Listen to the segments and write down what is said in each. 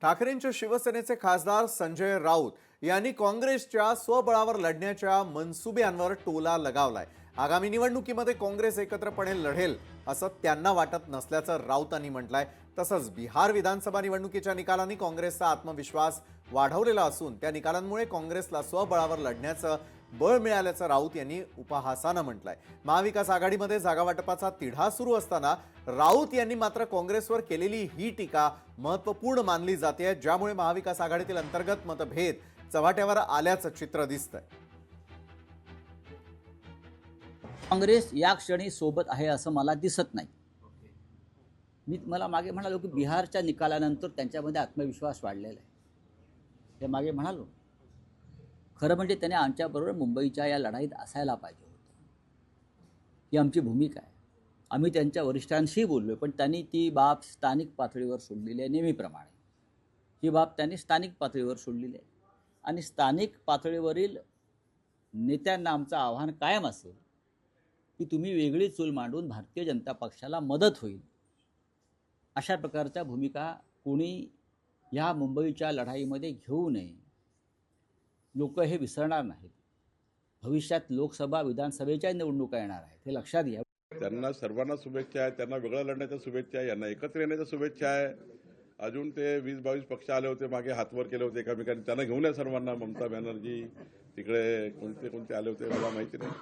ठाकरेंच्या शिवसेनेचे खासदार संजय राऊत यांनी काँग्रेसच्या स्वबळावर लढण्याच्या मनसुब्यांवर टोला लगावलाय। आगामी निवडणुकीमध्ये काँग्रेस एकत्रपणे लढेल असं त्यांना वाटत नसल्याचं राऊतांनी म्हटलंय। तसंच बिहार विधानसभा निवडणुकीच्या निकालांनी काँग्रेसचा आत्मविश्वास वाढवलेला असून त्या निकालांमुळे काँग्रेसला स्वबळावर लढण्याचं बळ मिळाल्याचं राऊत यांनी उपहासानं म्हटलंय। महाविकास आघाडीमध्ये जागा वाटपाचा तिढा सुरू असताना राऊत यांनी मात्र काँग्रेसवर केलेली ही टीका महत्त्वपूर्ण मानली जाते, ज्यामुळे महाविकास आघाडीतील अंतर्गत मतभेद चव्हाट्यावर आल्याचं चित्र दिसतंय। काँग्रेस या क्षणी सोबत आहे असं मला दिसत नाही। मी मला मागे म्हणालो की बिहारच्या निकालानंतर त्यांच्यामध्ये आत्मविश्वास वाढलेला आहे, हे मागे म्हणालो। खरं म्हणजे त्याने आमच्याबरोबर मुंबईच्या या लढाईत असायला पाहिजे होतं, ही आमची भूमिका आहे। आम्ही त्यांच्या वरिष्ठांशी बोललो, पण त्यांनी ती बाब स्थानिक पातळीवर सोडलेली आहे। नेहमीप्रमाणे ही बाब त्यांनी स्थानिक पातळीवर सोडलेली आहे आणि स्थानिक पातळीवरील नेत्यांना आमचं आव्हान कायम असेल की तुम्ही वेगळी चूल मांडून भारतीय जनता पक्षाला मदत होईल अशा प्रकारच्या भूमिका कोणी या मुंबईच्या लढाईमध्ये घेऊ नये। लोक हे विसरणार नाहीत। भविष्यात लोकसभा विधानसभेच्या निवडणुका येणार आहेत, हे लक्षात घ्या। त्यांना सर्वांना शुभेच्छा आहेत, त्यांना वेगळं लढण्याच्या शुभेच्छा आहे, यांना एकत्र येण्याच्या शुभेच्छा आहे। अजून ते 20-22 पक्ष आले होते, मागे हातवर केले होते एकामेकांनी, त्यांना घेऊन या सर्वांना। ममता बॅनर्जी तिकडे कोणते आले होते मला माहिती नाही,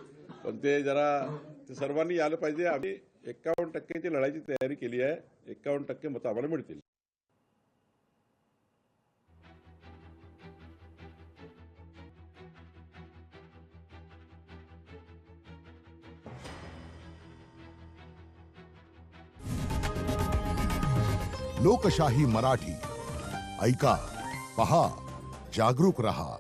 पण ते सर्वांनी आलं पाहिजे। आम्ही 51% लढाईची तयारी केली आहे, 51% मतं आम्हाला मिळतील। लोकशाही मराठी ऐका, पहा, जागरूक रहा।